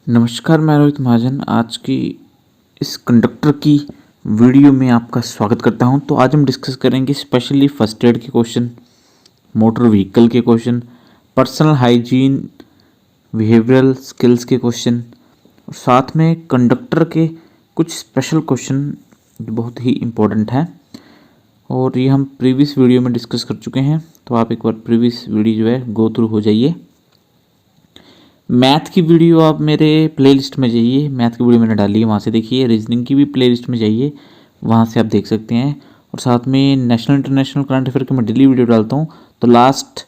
नमस्कार, मैं रोहित महाजन आज की इस कंडक्टर की वीडियो में आपका स्वागत करता हूं। तो आज हम डिस्कस करेंगे स्पेशली फर्स्ट एड के क्वेश्चन, मोटर व्हीकल के question, personal hygiene, behavioural skills के क्वेश्चन और साथ में कंडक्टर के कुछ स्पेशल क्वेश्चन जो बहुत ही इम्पोर्टेंट हैं और ये हम प्रीवियस वीडियो में डिस्कस कर चुके हैं। तो आप एक बार प्रीवियस वीडियो जो है गो थ्रू हो जाइए। मैथ की वीडियो आप मेरे प्लेलिस्ट में जाइए, मैथ की वीडियो मैंने डाली है, वहाँ से देखिए। रीजनिंग की भी प्लेलिस्ट में जाइए, वहाँ से आप देख सकते हैं। और साथ में नेशनल इंटरनेशनल करंट अफेयर की मैं डेली वीडियो डालता हूँ। तो लास्ट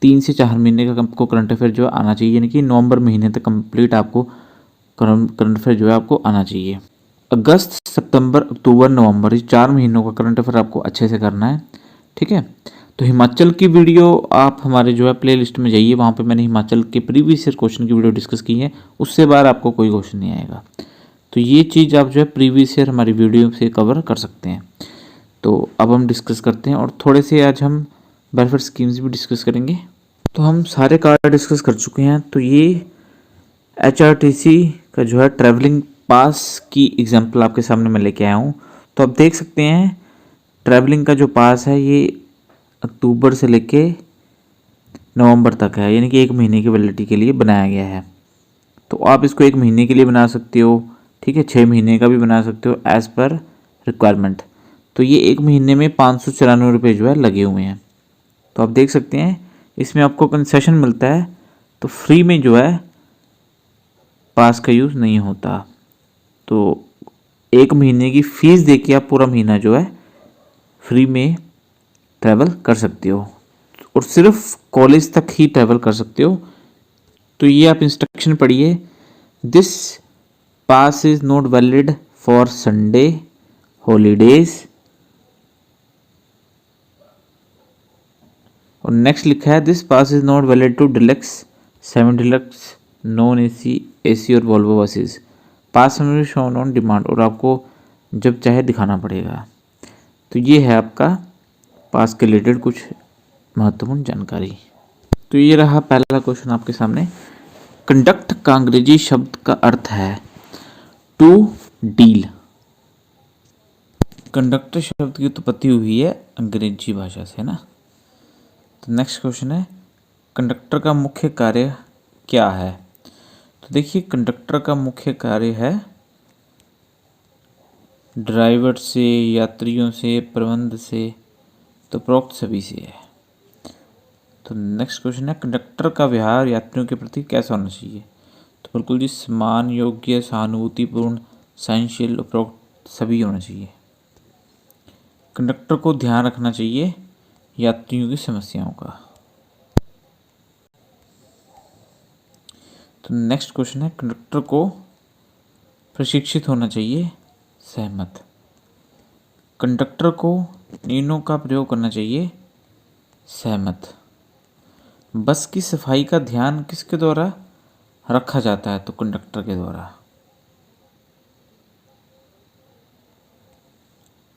3 से 4 महीने का आपको करंट अफेयर जो है आना चाहिए, यानी कि नवंबर महीने तक कंप्लीट आपको करंट अफेयर जो है आपको आना चाहिए। अगस्त, सितंबर, अक्टूबर, नवंबर, ये 4 महीनों का करंट अफेयर आपको अच्छे से करना है, ठीक है। तो हिमाचल की वीडियो आप हमारे जो है प्ले लिस्ट में जाइए, वहाँ पे मैंने हिमाचल के प्रीवियस ईयर क्वेश्चन की वीडियो डिस्कस की है, उससे बाहर आपको कोई क्वेश्चन नहीं आएगा। तो ये चीज़ आप जो है प्रीवियस ईयर हमारी वीडियो से कवर कर सकते हैं। तो अब हम डिस्कस करते हैं और थोड़े से आज हम वेलफेयर स्कीम्स भी डिस्कस करेंगे। तो हम सारे कार्ड डिस्कस कर चुके हैं। तो ये HRTC का जो है ट्रैवलिंग पास की एग्जाम्पल आपके सामने मैं लेके आया हूँ। तो आप देख सकते हैं ट्रैवलिंग का जो पास है ये अक्टूबर से लेके नवंबर तक है, यानी कि 1 महीने की वैलिडिटी के लिए बनाया गया है। तो आप इसको 1 महीने के लिए बना सकते हो, ठीक है, 6 महीने का भी बना सकते हो एज़ पर रिक्वायरमेंट। तो ये 1 महीने में 594 रुपये जो है लगे हुए हैं। तो आप देख सकते हैं इसमें आपको कंसेशन मिलता है, तो फ्री में जो है पास का यूज़ नहीं होता। तो 1 महीने की फ़ीस दे के आप पूरा महीना जो है फ्री में ट्रैवल कर सकते हो और सिर्फ कॉलेज तक ही ट्रैवल कर सकते हो। तो ये आप इंस्ट्रक्शन पढ़िए, this pass is not valid for Sunday, holidays. और नेक्स्ट लिखा है this pass is not valid to deluxe, semi deluxe, non AC, AC और वॉल्वो बसेस। पास में शोन ऑन डिमांड, और आपको जब चाहे दिखाना पड़ेगा। तो ये है आपका पास के रिलेटेड कुछ महत्वपूर्ण जानकारी। तो ये रहा पहला क्वेश्चन आपके सामने। कंडक्ट का अंग्रेजी शब्द का अर्थ है टू डील। कंडक्टर शब्द की उत्पत्ति हुई है अंग्रेजी भाषा से, ना। तो नेक्स्ट क्वेश्चन है कंडक्टर का मुख्य कार्य क्या है। तो देखिए कंडक्टर का मुख्य कार्य है ड्राइवर से, यात्रियों से, प्रबंध से, तो उपरोक्त सभी से है। तो नेक्स्ट क्वेश्चन है कंडक्टर का व्यवहार यात्रियों के प्रति कैसा होना चाहिए। तो बिल्कुल जी सम्मान योग्य, सहानुभूतिपूर्ण, सहनशील, उपरोक्त सभी होना चाहिए। कंडक्टर को ध्यान रखना चाहिए यात्रियों की समस्याओं का। तो नेक्स्ट क्वेश्चन है कंडक्टर को प्रशिक्षित होना चाहिए, सहमत। कंडक्टर को नियमों का प्रयोग करना चाहिए, सहमत। बस की सफाई का ध्यान किसके द्वारा रखा जाता है। तो कंडक्टर के द्वारा।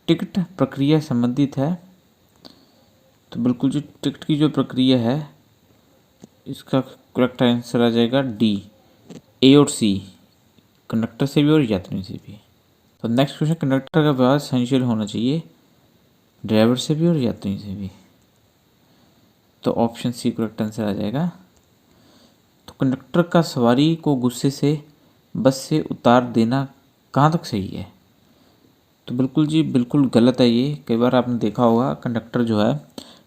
टिकट प्रक्रिया संबंधित है। तो बिल्कुल जी टिकट की जो प्रक्रिया है इसका करेक्ट आंसर आ जाएगा डी, ए और सी, कंडक्टर से भी और यात्रियों से भी। तो नेक्स्ट क्वेश्चन कंडक्टर का व्यवहार सहनशील होना चाहिए, ड्राइवर से भी और यात्रियों से भी। तो ऑप्शन सी करेक्ट आंसर आ जाएगा। तो कंडक्टर का सवारी को गुस्से से बस से उतार देना कहाँ तक सही है। तो बिल्कुल जी बिल्कुल गलत है ये। कई बार आपने देखा होगा कंडक्टर जो है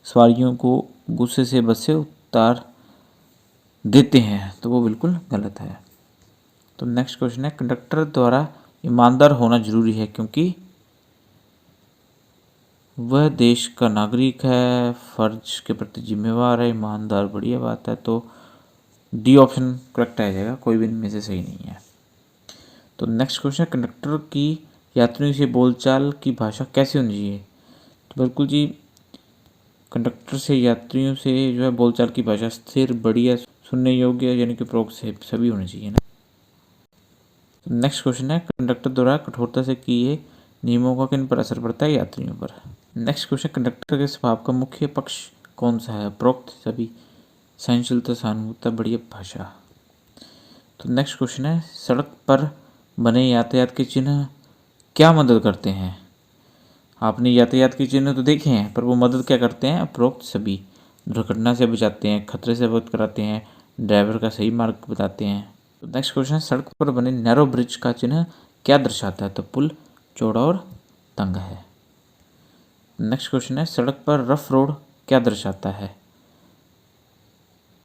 सवारियों को गुस्से से बस से उतार देते हैं, तो वो बिल्कुल गलत है। तो नेक्स्ट क्वेश्चन है कंडक्टर द्वारा ईमानदार होना जरूरी है क्योंकि वह देश का नागरिक है, फर्ज के प्रति जिम्मेवार है, ईमानदार, बढ़िया बात है। तो डी ऑप्शन करेक्ट आ जाएगा, कोई भी इनमें से सही नहीं है। तो नेक्स्ट क्वेश्चन है कंडक्टर की यात्रियों से बोलचाल की भाषा कैसी होनी चाहिए। तो बिल्कुल जी कंडक्टर से यात्रियों से जो है बोलचाल की भाषा स्थिर, बढ़िया, सुनने योग्य, यानी कि उपरोक्त से सभी होनी चाहिए, ना। तो नेक्स्ट क्वेश्चन है कंडक्टर द्वारा कठोरता से किए नियमों का किन पर असर पड़ता है, यात्रियों पर। नेक्स्ट क्वेश्चन कंडक्टर के स्वभाव का मुख्य पक्ष कौन सा है। उपरोक्त सभी, सहनशीलता, सहानुभूति, बढ़िया भाषा। तो तो नेक्स्ट क्वेश्चन है, सड़क पर बने यातायात के चिन्ह क्या मदद करते हैं? आपने यातायात के चिन्ह तो देखे हैं, पर वो मदद क्या करते हैं? उपरोक्त सभी। दुर्घटना से बचाते हैं, खतरे से अवगत कराते हैं, ड्राइवर का सही मार्ग बताते हैं। तो नेक्स्ट क्वेश्चन है, सड़क पर बने नैरो ब्रिज का चिन्ह क्या दर्शाता है? तो पुल चौड़ा और तंग है। नेक्स्ट क्वेश्चन है, सड़क पर रफ रोड क्या दर्शाता है?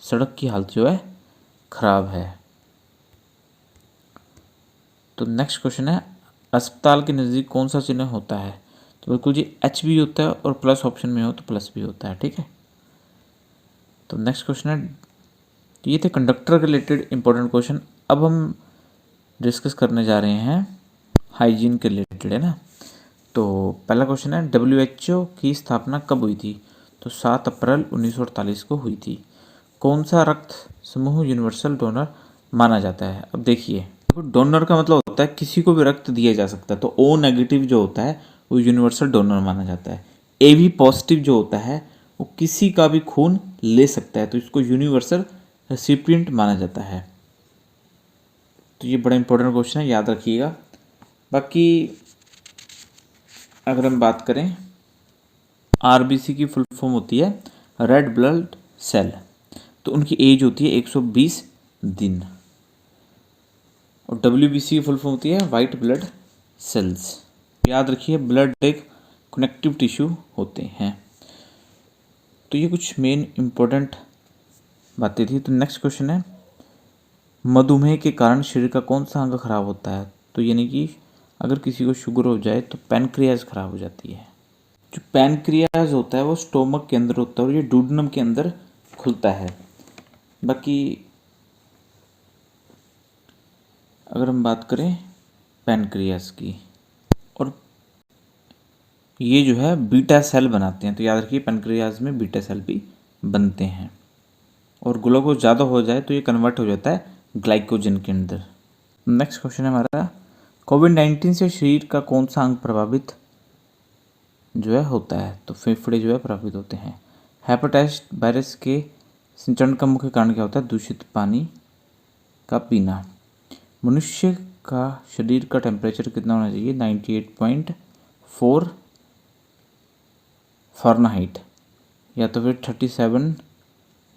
सड़क की हालत जो है खराब है। तो नेक्स्ट क्वेश्चन है, अस्पताल के नज़दीक कौन सा चिन्ह होता है? तो बिल्कुल जी एच भी होता है, और प्लस ऑप्शन में हो तो प्लस भी होता है, ठीक है। तो नेक्स्ट क्वेश्चन है, ये थे कंडक्टर रिलेटेड इंपॉर्टेंट क्वेश्चन। अब हम डिस्कस करने जा रहे हैं हाइजीन के रिलेटेड, है ना। तो पहला क्वेश्चन है, WHO की स्थापना कब हुई थी? तो 7 अप्रैल 1948 को हुई थी। कौन सा रक्त समूह यूनिवर्सल डोनर माना जाता है? अब देखिए, डोनर का मतलब होता है किसी को भी रक्त दिया जा सकता है। तो O नेगेटिव जो होता है वो यूनिवर्सल डोनर माना जाता है। AB पॉजिटिव जो होता है वो किसी का भी खून ले सकता है, तो इसको यूनिवर्सल रेसिपिएंट माना जाता है। तो ये बड़ा इंपॉर्टेंट क्वेश्चन है, याद रखिएगा। बाकी अगर हम बात करें, RBC की फुल फॉर्म होती है रेड ब्लड सेल। तो उनकी एज होती है 120 दिन। और WBC की फुल फॉर्म होती है वाइट ब्लड सेल्स। याद रखिए, ब्लड एक कनेक्टिव टिश्यू होते हैं। तो ये कुछ मेन इंपॉर्टेंट बातें थी। तो नेक्स्ट क्वेश्चन है, मधुमेह के कारण शरीर का कौन सा अंग खराब होता है? तो यानी कि अगर किसी को शुगर हो जाए तो पैनक्रियाज खराब हो जाती है। जो पैनक्रियाज होता है वो स्टोमक के अंदर होता है और ये डूडनम के अंदर खुलता है। बाकी अगर हम बात करें पैनक्रियाज की, और ये जो है बीटा सेल बनाते हैं। तो याद रखिए, पैनक्रियाज में बीटा सेल भी बनते हैं। और ग्लूकोज ज़्यादा हो जाए तो ये कन्वर्ट हो जाता है ग्लाइकोजन के अंदर। नेक्स्ट क्वेश्चन है हमारा, कोविड-19 से शरीर का कौन सा अंग प्रभावित जो है होता है? तो फेफड़े जो है प्रभावित होते हैं। हेपेटाइटिस वायरस के संचरण का मुख्य कारण क्या होता है? दूषित पानी का पीना। मनुष्य का शरीर का टेम्परेचर कितना होना चाहिए? 98.4 फ़ारेनहाइट, या तो फिर 37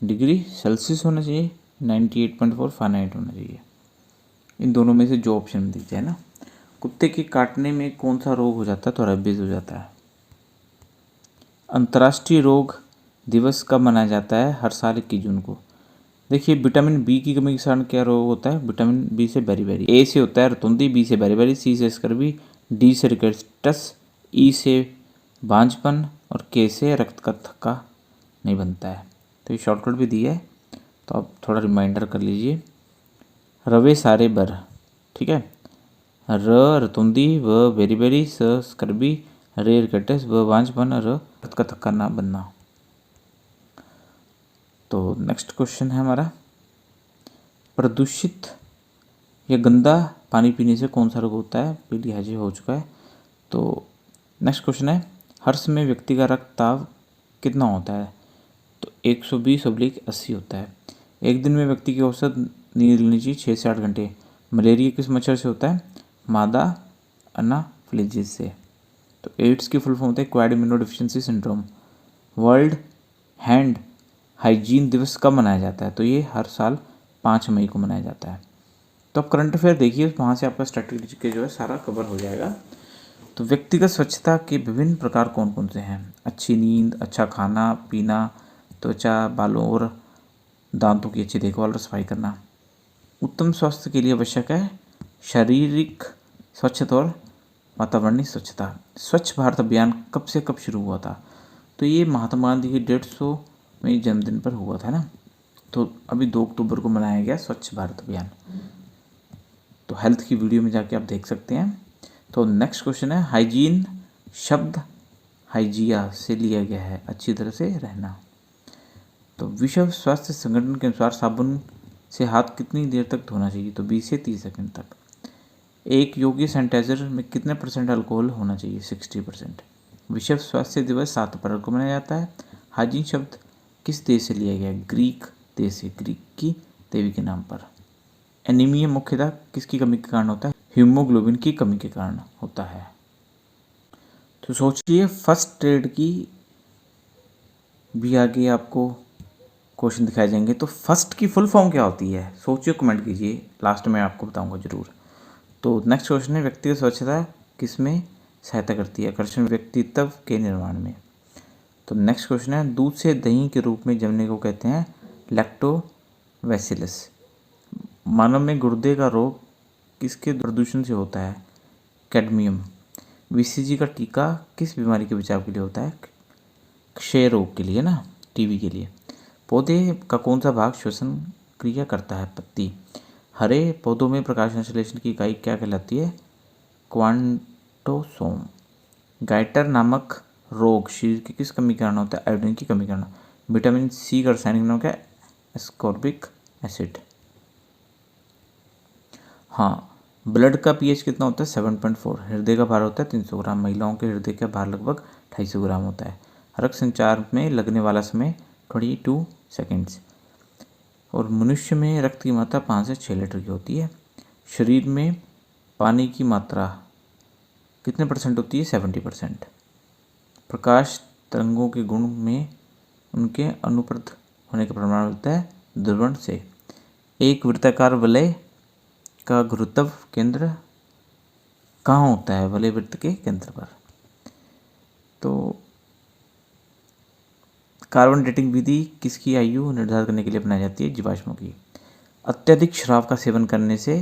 डिग्री सेल्सियस होना चाहिए, 98.4 फ़ारेनहाइट होना चाहिए। इन दोनों में से जो ऑप्शन दीजिए, है ना। कुत्ते के काटने में कौन सा रोग हो जाता है? तो रेबीज हो जाता है। अंतर्राष्ट्रीय रोग दिवस कब मनाया जाता है? हर साल 21 जून को। देखिए, विटामिन बी की कमी के कारण क्या रोग होता है? विटामिन बी से बेरी, ए से होता है रतुंधी, बी से बेरी, सी से स्कर्वी, डी से रिकेटस, ई से बांझपन और के से रक्त का थक्का नहीं बनता है। तो ये शॉर्टकट भी दी है, तो आप थोड़ा रिमाइंडर कर लीजिए। रवे सारे बर, ठीक है। र रतुंधी, व बेरी, स स्कर्वी, रे रिकेटस, व बांझपन, र रक्त का थक्का ना बनना। तो नेक्स्ट क्वेश्चन है हमारा, प्रदूषित या गंदा पानी पीने से कौन सा रोग होता है? पीलिहाजी हो चुका है। तो नेक्स्ट क्वेश्चन है, हर समय व्यक्ति का रक्तचाप कितना होता है? तो 120/80 होता है। एक दिन में व्यक्ति की औसत नींद लेनी चाहिए 6 से 8 घंटे। मलेरिया किस मच्छर से होता है? मादा अनाफिलिस से। तो एड्स की फुल फॉर्म होता है acquired immunodeficiency syndrome. World hand hygiene दिवस कब मनाया जाता है? तो ये हर साल 5 मई को मनाया जाता है। तो आप करंट अफेयर देखिए, वहाँ से आपका स्ट्रैटेजी के जो है सारा कवर हो जाएगा। तो व्यक्तिगत स्वच्छता के विभिन्न प्रकार कौन कौन से हैं? अच्छी नींद, अच्छा खाना पीना, त्वचा, बालों और दांतों की अच्छी देखभाल और सफाई करना। उत्तम स्वास्थ्य के लिए आवश्यक है शारीरिक स्वच्छता और वातावरणीय स्वच्छता। स्वच्छ भारत अभियान कब से कब शुरू हुआ था? तो ये महात्मा गांधी की 150वें जन्मदिन पर हुआ था ना। तो अभी 2 अक्टूबर को मनाया गया स्वच्छ भारत अभियान। तो हेल्थ की वीडियो में जाके आप देख सकते हैं। तो नेक्स्ट क्वेश्चन है, हाइजीन शब्द हाइजिया से लिया गया है, अच्छी तरह से रहना। तो विश्व स्वास्थ्य संगठन के अनुसार साबुन से हाथ कितनी देर तक धोना चाहिए? तो 20 से 30 सेकंड तक। एक योग्य सैनिटाइजर में कितने % अल्कोहल होना चाहिए? 60%। विश्व स्वास्थ्य दिवस 7 अप्रैल को मनाया जाता है। हाइजीन शब्द किस देश से लिया गया है? ग्रीक देश से, ग्रीक की देवी के नाम पर। एनीमिया मुख्यतः किसकी कमी के कारण होता है? हीमोग्लोबिन की कमी के कारण होता है। तो सोचिए फर्स्ट एड की भी आगे आपको क्वेश्चन दिखाए जाएंगे। तो फर्स्ट की फुल फॉर्म क्या होती है? सोचिए, कमेंट कीजिए, लास्ट में आपको बताऊंगा जरूर। तो नेक्स्ट क्वेश्चन है, व्यक्तिगत स्वच्छता किसमें सहायता करती है? आकर्षण व्यक्तित्व के निर्माण में। तो नेक्स्ट क्वेश्चन है, दूध से दही के रूप में जमने को कहते हैं लैक्टोबैसिलस। मानव में गुर्दे का रोग किसके प्रदूषण से होता है? कैडमियम। बीसीजी का टीका किस बीमारी के बचाव के लिए होता है? क्षय रोग के लिए ना, टीबी के लिए। पौधे का कौन सा भाग श्वसन क्रिया करता है? पत्ती। हरे पौधों में प्रकाश संश्लेषण की इकाई क्या कहलाती है? क्वांटोसोम। गाइटर नामक रोग शरीर की किस कमी के कारण होता है? आयोडीन की कमी के कारण। विटामिन सी का रासायनिक नाम क्या है? Ascorbic acid. हाँ, ब्लड का पीएच कितना होता है? 7.4। हृदय का भार होता है 300 ग्राम। महिलाओं के हृदय का भार लगभग 250 ग्राम होता है। रक्त संचार में लगने वाला समय 22 सेकेंड्स। और मनुष्य में रक्त की मात्रा 5 से 6 लीटर की होती है। शरीर में पानी की मात्रा कितने परसेंट होती है? 70%। प्रकाश तरंगों के गुण में उनके अनुप्रस्थ होने का प्रमाण मिलता है ध्रुवण से। एक वृत्ताकार वलय का गुरुत्व केंद्र कहाँ होता है? वलय वृत्त के केंद्र पर। तो कार्बन डेटिंग विधि किसकी आयु निर्धारित करने के लिए अपनाई जाती है? जीवाश्मों की। अत्यधिक शराब का सेवन करने से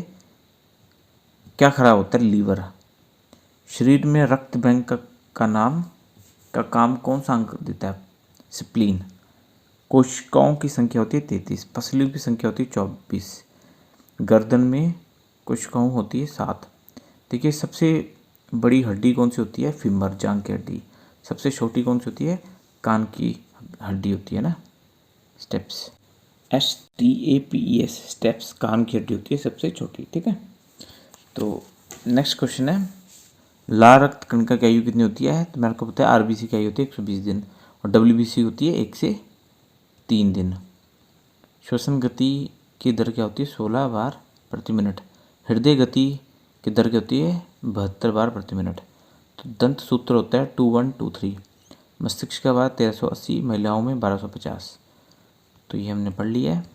क्या खराब होता है? लीवर। शरीर में रक्त बैंक का नाम का काम कौन सा अंग देता है? स्प्लीन। कोशिकाओं की संख्या होती है 33। पसलियों की संख्या होती है 24। गर्दन में कोशिकाओं होती है 7। देखिए, सबसे बड़ी हड्डी कौन सी होती है? फीमर, जांघ की हड्डी। सबसे छोटी कौन सी होती है? कान की हड्डी होती है ना, स्टेप्स। STAPES, स्टेप्स, कान की हड्डी होती है सबसे छोटी। ठीक है। तो नेक्स्ट क्वेश्चन है, लाल रक्त कणिका की आयु कितनी होती है? तो मेरे को पता है RBC की आयु होती है 120 दिन और WBC होती है 1 से 3 दिन। श्वसन गति की दर क्या होती है? 16 बार प्रति मिनट। हृदय गति की दर क्या होती है? 72 बार प्रति मिनट। तो दंत सूत्र होता है 2123। मस्तिष्क का भार 1380, महिलाओं में 1250। तो ये हमने पढ़ लिया है।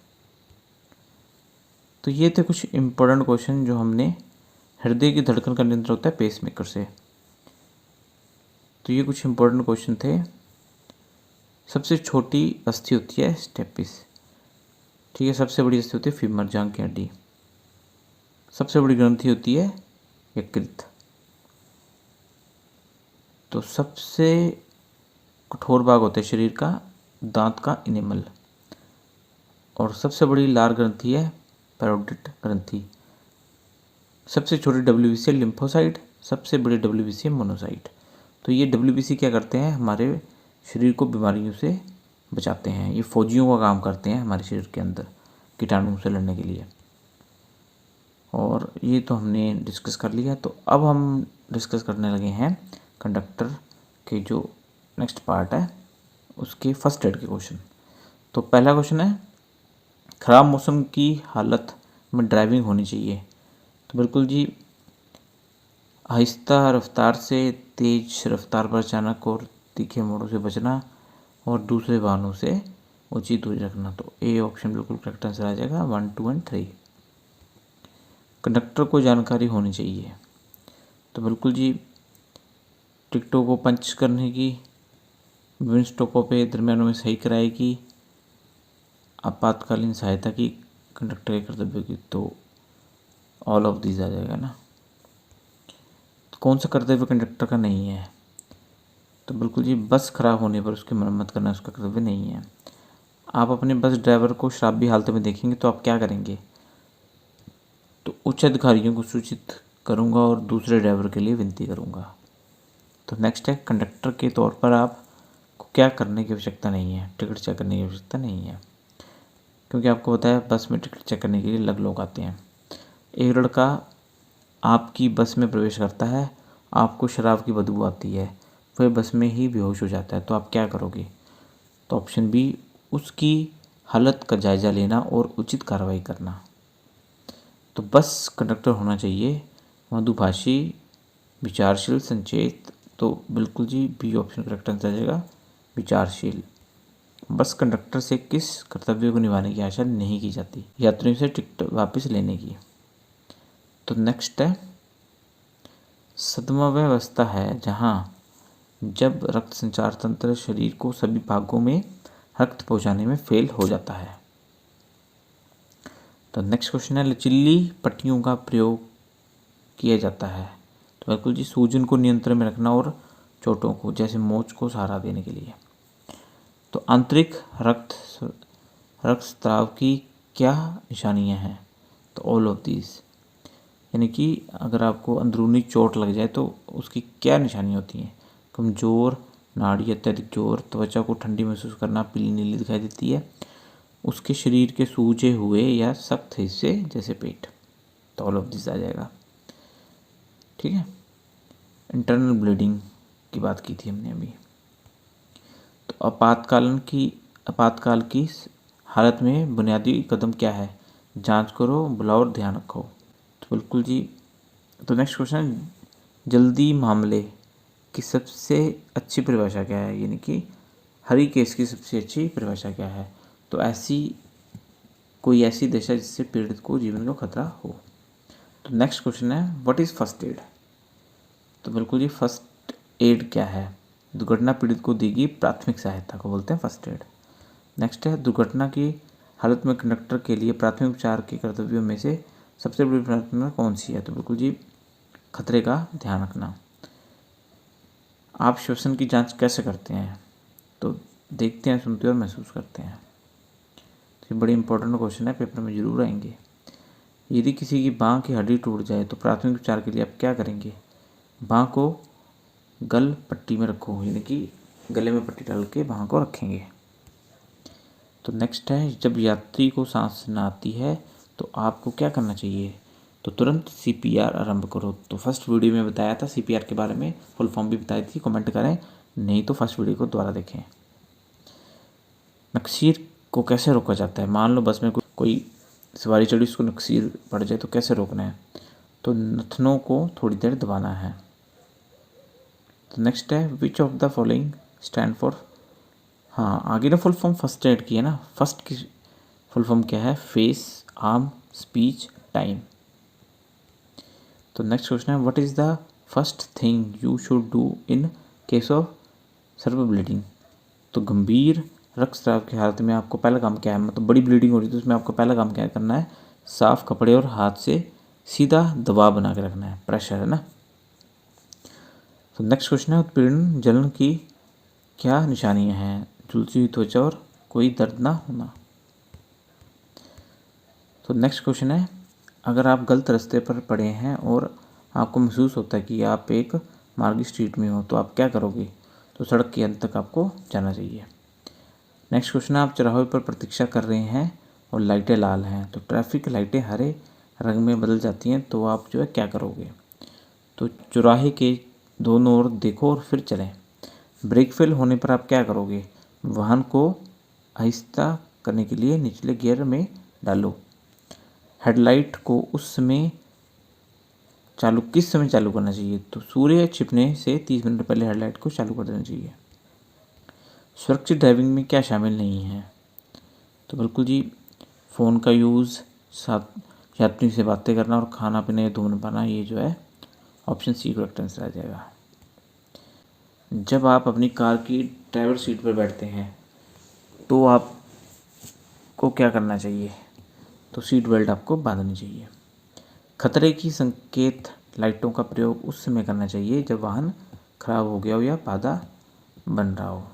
तो ये थे कुछ इम्पोर्टेंट क्वेश्चन जो हमने, हृदय की धड़कन का नियंत्रण होता है पेसमेकर से। तो ये कुछ इम्पोर्टेंट क्वेश्चन थे। सबसे छोटी अस्थि होती है स्टेपिस। ठीक है। सबसे बड़ी अस्थि होती है फीमर, जांघ की हड्डी। सबसे बड़ी ग्रंथि होती है यकृत। तो सबसे कठोर भाग होता है शरीर का दांत का इनेमल। और सबसे बड़ी लार ग्रंथि है पैरोटिड ग्रंथि। सबसे छोटी WBC है लिम्फोसाइट। सबसे बड़ी WBC है मोनोसाइट। तो ये WBC क्या करते हैं? हमारे शरीर को बीमारियों से बचाते हैं। ये फौजियों का काम करते हैं हमारे शरीर के अंदर कीटाणुओं से लड़ने के लिए। और ये तो हमने डिस्कस कर लिया। तो अब हम डिस्कस करने लगे हैं कंडक्टर के जो नेक्स्ट पार्ट है उसके फर्स्ट एड के क्वेश्चन। तो पहला क्वेश्चन है, खराब मौसम की हालत में ड्राइविंग होनी चाहिए? तो बिल्कुल जी, आहिस्ता रफ्तार से तेज रफ्तार पर अचानक और तीखे मोड़ों से बचना और दूसरे वाहनों से उचित दूरी रखना। तो ए ऑप्शन बिल्कुल करेक्ट आंसर आ जाएगा 1, 2 और 3। कंडक्टर को जानकारी होनी चाहिए। तो बिल्कुल जी, टिकटों को पंच करने की, विभिन्न स्टॉपों पे दरमियानों में सही किराए की, आपातकालीन सहायता की, कंडक्टर के कर्तव्य की। तो ऑल ऑफ दीज आ जाएगा ना। तो कौन सा कर्तव्य कंडक्टर का नहीं है? तो बिल्कुल जी, बस खराब होने पर उसकी मरम्मत करना उसका कर्तव्य नहीं है। आप अपने बस ड्राइवर को शराबी हालत में देखेंगे तो आप क्या करेंगे? तो उच्च अधिकारियों को सूचित करूंगा और दूसरे ड्राइवर के लिए विनती करूंगा। तो नेक्स्ट है, कंडक्टर के तौर पर आपको क्या करने की आवश्यकता नहीं है? टिकट चेक करने की आवश्यकता नहीं है, क्योंकि आपको पता है बस में टिकट चेक करने के लिए अलग लोग आते हैं। एक लड़का आपकी बस में प्रवेश करता है, आपको शराब की बदबू आती है, वह बस में ही बेहोश हो जाता है, तो आप क्या करोगे? तो ऑप्शन बी, उसकी हालत का जायज़ा लेना और उचित कार्रवाई करना। तो बस कंडक्टर होना चाहिए मधुभाषी, विचारशील, संचेत। तो बिल्कुल जी बी ऑप्शन करेक्ट आंसर आ जाएगा, विचारशील। बस कंडक्टर से किस कर्तव्य को निभाने की आशा नहीं की जाती? यात्रियों से टिकट वापस लेने की। तो नेक्स्ट है, सदमा वह अवस्था है जहाँ जब रक्त संचार तंत्र शरीर को सभी भागों में रक्त पहुंचाने में फेल हो जाता है। तो नेक्स्ट क्वेश्चन है, लचीली पट्टियों का प्रयोग किया जाता है। तो बिल्कुल जी सूजन को नियंत्रण में रखना और चोटों को जैसे मोच को सहारा देने के लिए। तो आंतरिक रक्तस्राव की क्या निशानियां हैं? तो ऑल ऑफ दीज, यानी कि अगर आपको अंदरूनी चोट लग जाए तो उसकी क्या निशानियां होती हैं? कमज़ोर नाड़ी, अत्यधिक जोर, त्वचा को ठंडी महसूस करना, पीली नीली दिखाई देती है, उसके शरीर के सूजे हुए या सख्त हिस्से जैसे पेट। तो ऑल ऑफ दिस आ जाएगा। ठीक है, इंटरनल ब्लीडिंग की बात की थी हमने अभी। तो आपातकाल की हालत में बुनियादी कदम क्या है? जांच करो, बुलाओ और ध्यान रखो। तो बिल्कुल जी। तो नेक्स्ट क्वेश्चन, जल्दी मामले की सबसे अच्छी परिभाषा क्या है? यानी कि हरी केस की सबसे अच्छी परिभाषा क्या है? तो कोई ऐसी दशा जिससे पीड़ित को जीवन का खतरा हो। तो नेक्स्ट क्वेश्चन है, व्हाट इज़ फर्स्ट एड? तो बिल्कुल जी फर्स्ट एड क्या है? दुर्घटना पीड़ित को दी गई प्राथमिक सहायता को बोलते हैं फर्स्ट एड। नेक्स्ट है, दुर्घटना की हालत में कंडक्टर के लिए प्राथमिक उपचार के कर्तव्यों में से सबसे बड़ी प्राथमिकता कौन सी है? तो बिल्कुल जी खतरे का ध्यान रखना। आप श्वसन की जांच कैसे करते हैं? तो देखते हैं, सुनते हैं और महसूस करते हैं। तो ये बड़ी इंपॉर्टेंट क्वेश्चन है, पेपर में जरूर आएंगे। यदि किसी की बांह की हड्डी टूट जाए तो प्राथमिक उपचार के लिए आप क्या करेंगे? बांह को गल पट्टी में रखो, यानी कि गले में पट्टी डाल के बांह को रखेंगे। तो नेक्स्ट है, जब यात्री को सांस न आती है तो आपको क्या करना चाहिए? तो तुरंत CPR आरंभ करो। तो फर्स्ट वीडियो में बताया था CPR के बारे में, फुल फॉर्म भी बताई थी, कमेंट करें, नहीं तो फर्स्ट वीडियो को दोबारा देखें। नक्सीर को कैसे रोका जाता है? मान लो बस में कोई सवारी चढ़ी, उसको नक्सीर पड़ जाए तो कैसे रोकना है? तो नथनों को थोड़ी देर दबाना है। तो नेक्स्ट है, which of the following stand for, हाँ आगे ना फुल फॉर्म फर्स्ट एड की है ना, फर्स्ट की फुल फॉर्म क्या है? Face, arm, speech, time. तो नेक्स्ट क्वेश्चन है, what is the first thing you should do in case of severe bleeding? तो गंभीर रक्तस्राव की हालत में आपको पहला काम क्या है? मतलब बड़ी ब्लीडिंग हो रही है तो उसमें आपको पहला काम क्या करना है? साफ कपड़े और हाथ से सीधा दबाव बना के रखना है, प्रेशर है ना। तो नेक्स्ट क्वेश्चन है, उत्पीड़न जलन की क्या निशानियां हैं? झुलसी हुई त्वचा और कोई दर्द ना होना। तो नेक्स्ट क्वेश्चन है, अगर आप गलत रास्ते पर पड़े हैं और आपको महसूस होता है कि आप एक मार्गी स्ट्रीट में हो तो आप क्या करोगे? तो सड़क के अंत तक आपको जाना चाहिए। नेक्स्ट क्वेश्चन है, आप चौराहे पर प्रतीक्षा कर रहे हैं और लाइटें लाल हैं, तो ट्रैफिक लाइटें हरे रंग में बदल जाती हैं, तो आप जो है क्या करोगे? तो चौराहे के दोनों ओर देखो और फिर चलें। ब्रेक फेल होने पर आप क्या करोगे? वाहन को आहिस्ता करने के लिए निचले गियर में डालो। हेडलाइट को किस समय चालू करना चाहिए? तो सूर्य छिपने से 30 मिनट पहले हेडलाइट को चालू कर देना चाहिए। सुरक्षित ड्राइविंग में क्या शामिल नहीं है? तो बिल्कुल जी फ़ोन का यूज़, साथ यात्री से बातें करना और खाना पीना या धूम्रपान, ये जो है ऑप्शन सी करेक्ट आंसर आ जाएगा। जब आप अपनी कार की ड्राइवर सीट पर बैठते हैं तो आपको क्या करना चाहिए? तो सीट बेल्ट आपको बांधनी चाहिए। खतरे की संकेत लाइटों का प्रयोग उस समय करना चाहिए जब वाहन खराब हो गया हो या बाधा बन रहा हो।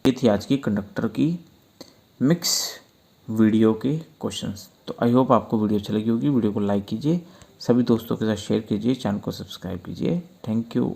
ये थी आज की कंडक्टर की मिक्स वीडियो के क्वेश्चंस। तो आई होप आपको वीडियो अच्छी लगी होगी। वीडियो को लाइक कीजिए, सभी दोस्तों के साथ शेयर कीजिए, चैनल को सब्सक्राइब कीजिए। Thank you.